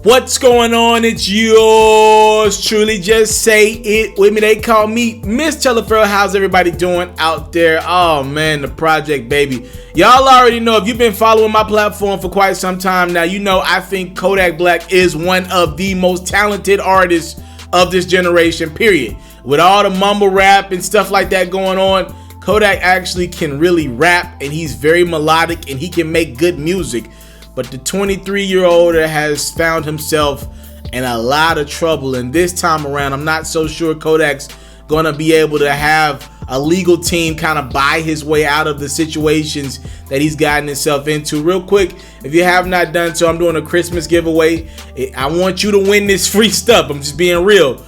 What's going on? It's yours truly. Just say it with me. They call me Miss TALIAFERRO. How's everybody doing out there? Oh man, the project, baby. Y'all already know, if you've been following my platform for quite some time now, you know I think Kodak Black is one of the most talented artists of this generation, period. With all the mumble rap and stuff like that going on, Kodak actually can really rap, and he's very melodic, and he can make good music. But the 23-year-old has found himself in a lot of trouble, and this time around, I'm not so sure Kodak's gonna be able to have a legal team kind of buy his way out of the situations that he's gotten himself into. Real quick, if you have not done so, I'm doing a Christmas giveaway. I want you to win this free stuff. I'm just being real.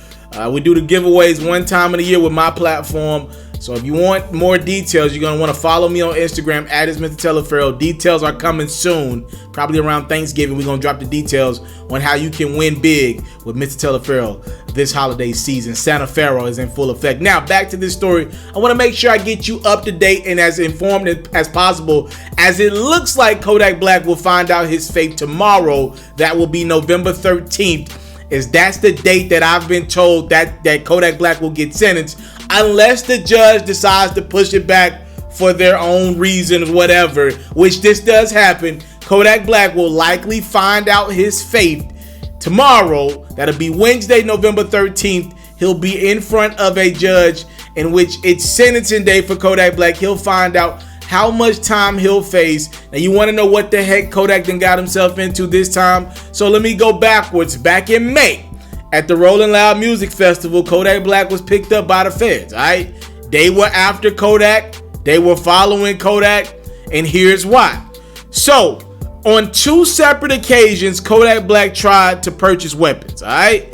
We do the giveaways one time in a year with my platform. So if you want more details, you're going to want to follow me on Instagram at itsmrtaliaferro. Details are coming soon, probably around Thanksgiving. We're going to drop the details on how you can win big with Mr. TALIAFERRO this holiday season. Santa Ferro is in full effect. Now, back to this story. I want to make sure I get you up to date and as informed as possible, as it looks like Kodak Black will find out his fate tomorrow. That will be November 13th. That's the date that I've been told that Kodak Black will get sentenced, unless the judge decides to push it back for their own reasons, whatever, which this does happen. Kodak Black will likely find out his fate tomorrow. That'll be Wednesday, November 13th. He'll be in front of a judge, in which it's sentencing day for Kodak Black. He'll find out how much time he'll face. Now, you want to know what the heck Kodak then got himself into this time? So let me go backwards. Back in May, at the Rolling Loud Music Festival, Kodak Black was picked up by the feds. All right, they were after Kodak. They were following Kodak, and here's why. So, on two separate occasions, Kodak Black tried to purchase weapons. All right,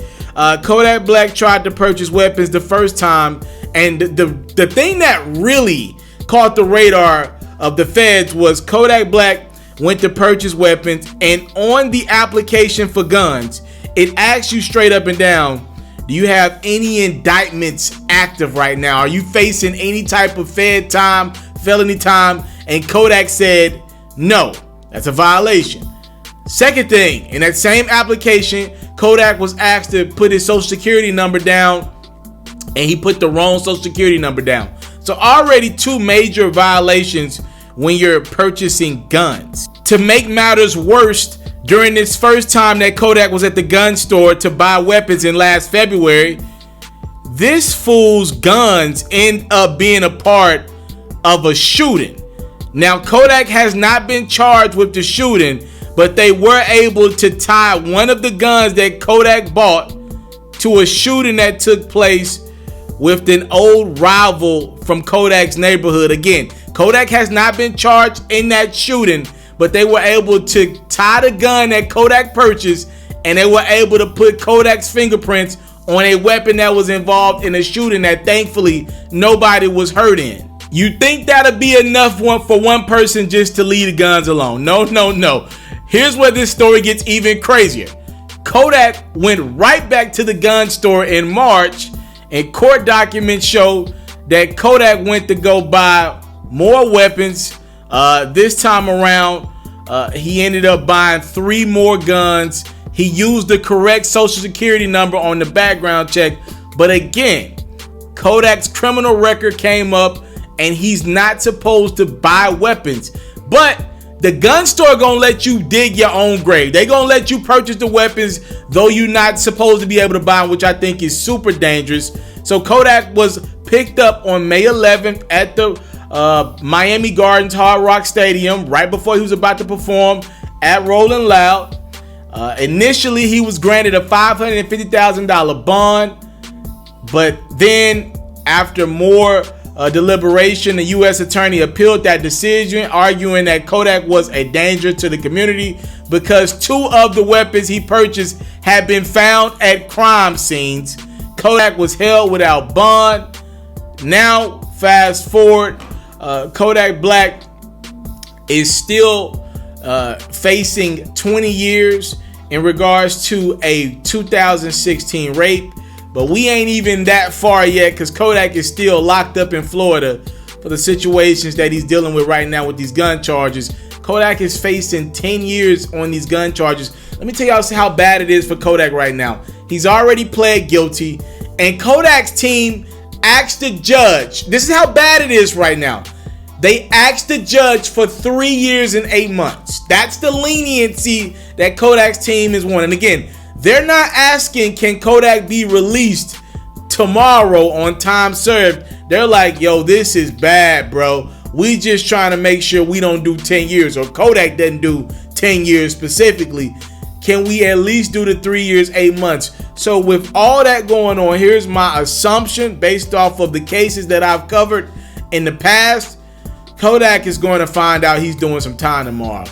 Kodak Black tried to purchase weapons the first time, and the thing that really caught the radar of the feds was Kodak Black went to purchase weapons, and on the application for guns, it asks you straight up and down, do you have any indictments active right now? Are you facing any type of fed time, felony time? And Kodak said no, that's a violation. Second thing, in that same application, Kodak was asked to put his social security number down, and he put the wrong social security number down. So already two major violations when you're purchasing guns. To make matters worse, during this first time that Kodak was at the gun store to buy weapons in last February, this fool's guns end up being a part of a shooting. Now, Kodak has not been charged with the shooting, but they were able to tie one of the guns that Kodak bought to a shooting that took place with an old rival from Kodak's neighborhood. Again, Kodak has not been charged in that shooting, but they were able to tie the gun that Kodak purchased, and they were able to put Kodak's fingerprints on a weapon that was involved in a shooting that thankfully nobody was hurt in. You think that'll be enough for one person just to leave the guns alone? No, no, no. Here's where this story gets even crazier. Kodak went right back to the gun store in March, and court documents show that Kodak went to go buy more weapons. This time around, he ended up buying 3 more guns. He used the correct social security number on the background check. But again, Kodak's criminal record came up, and he's not supposed to buy weapons. But the gun store gonna let you dig your own grave. They gonna let you purchase the weapons, though you're not supposed to be able to buy them, which I think is super dangerous. So Kodak was picked up on May 11th at the Miami Gardens Hard Rock Stadium, right before he was about to perform at Rolling Loud. Initially, he was granted a $550,000 bond, but then after more deliberation, the U.S. attorney appealed that decision, arguing that Kodak was a danger to the community because 2 of the weapons he purchased had been found at crime scenes. Kodak was held without bond. Now, fast forward, Kodak Black is still facing 20 years in regards to a 2016 rape. But we ain't even that far yet, because Kodak is still locked up in Florida for the situations that he's dealing with right now with these gun charges. Kodak is facing 10 years on these gun charges. Let me tell y'all how bad it is for Kodak right now. He's already pled guilty, and Kodak's team asked the judge. This is how bad it is right now. They asked the judge for 3 years and 8 months. That's the leniency that Kodak's team is wanting. Again, they're not asking, can Kodak be released tomorrow on time served? They're like, yo, this is bad, bro. We just trying to make sure we don't do 10 years, or Kodak doesn't do 10 years specifically. Can we at least do the 3 years, 8 months? So with all that going on, here's my assumption based off of the cases that I've covered in the past. Kodak is going to find out he's doing some time tomorrow.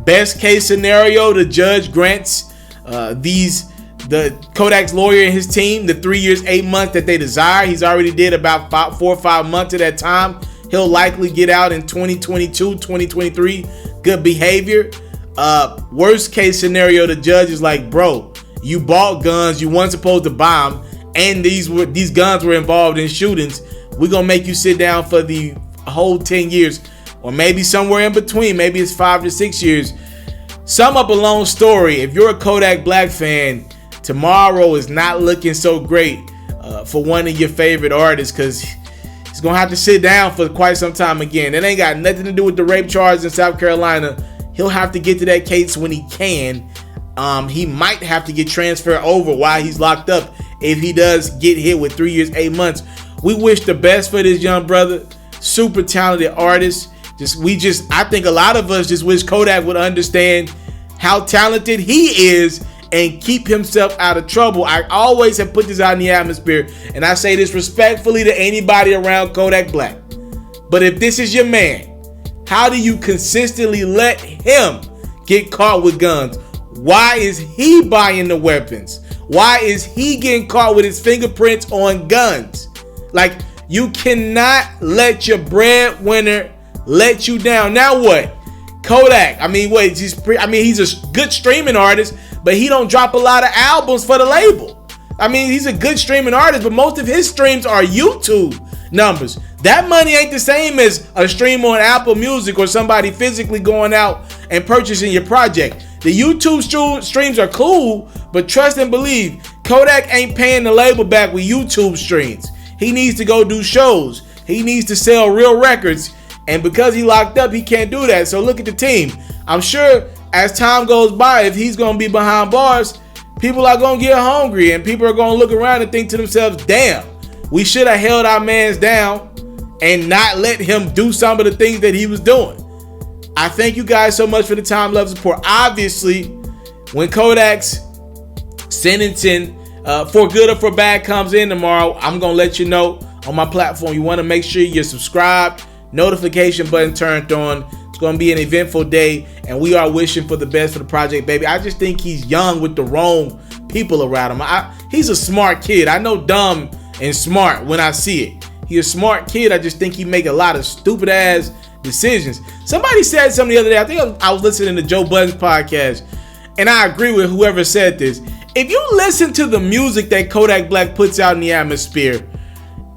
Best case scenario, the judge grants the Kodak's lawyer and his team the 3 years, 8 months that they desire. He's already did about 4 or 5 months at that time. He'll likely get out in 2022, 2023. Good behavior. Worst case scenario, the judge is like, bro, you bought guns, you weren't supposed to buy them, and these guns were involved in shootings. We're gonna make you sit down for the whole 10 years, or maybe somewhere in between. Maybe it's 5 to 6 years. Sum up a long story. If you're a Kodak Black fan, tomorrow is not looking so great for one of your favorite artists, because he's gonna have to sit down for quite some time again. It ain't got nothing to do with the rape charges in South Carolina. He'll have to get to that case when he can. He might have to get transferred over while he's locked up if he does get hit with 3 years, 8 months. We wish the best for this young brother. Super talented artist. I think a lot of us just wish Kodak would understand how talented he is and keep himself out of trouble. I always have put this out in the atmosphere, and I say this respectfully to anybody around Kodak Black. But if this is your man, how do you consistently let him get caught with guns? Why is he buying the weapons? Why is he getting caught with his fingerprints on guns? Like, you cannot let your breadwinner let you down. Now what? Kodak, he's a good streaming artist, but he don't drop a lot of albums for the label. He's a good streaming artist, but most of his streams are YouTube numbers. That money ain't the same as a stream on Apple Music or somebody physically going out and purchasing your project. The YouTube streams are cool, but trust and believe, Kodak ain't paying the label back with YouTube streams. He needs to go do shows. He needs to sell real records. And because he locked up, he can't do that. So look at the team. I'm sure as time goes by, if he's going to be behind bars, people are going to get hungry, and people are going to look around and think to themselves, damn, we should have held our mans down and not let him do some of the things that he was doing. I thank you guys so much for the time, love, support. Obviously, when Kodak's sentencing for good or for bad comes in tomorrow, I'm going to let you know on my platform. You want to make sure you're subscribed, notification button turned on. It's going to be an eventful day, and we are wishing for the best for the project, baby. I just think he's young with the wrong people around him. He's a smart kid. I know dumb and smart when I see it. He's a smart kid. I just think he make a lot of stupid ass decisions. Somebody said something the other day. I think I was listening to Joe Budden's podcast, and I agree with whoever said this. If you listen to the music that Kodak Black puts out in the atmosphere,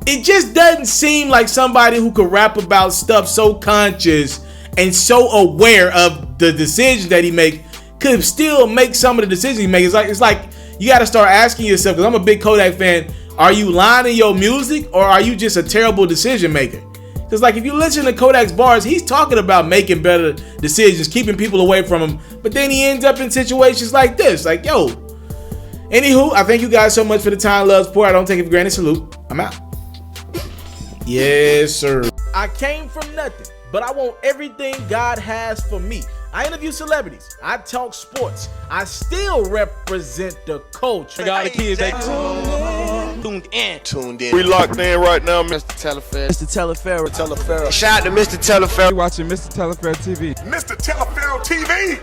it just doesn't seem like somebody who could rap about stuff so conscious and so aware of the decisions that he make could still make some of the decisions he makes. It's like you got to start asking yourself, because I'm a big Kodak fan, are you lying in your music, or are you just a terrible decision maker? Because like if you listen to Kodak's bars, he's talking about making better decisions, keeping people away from him, but then he ends up in situations like this. Like, yo. Anywho, I thank you guys so much for the time, love, support. I don't take it for granted. Salute. I'm out. Yes, sir. I came from nothing, but I want everything God has for me. I interview celebrities. I talk sports. I still represent the culture. All the kids, they tuned in. We locked in right now, Mr. TALIAFERRO. Shout out to Mr. TALIAFERRO. watching Mr. Teleferro TV. Mr. TALIAFERRO TV.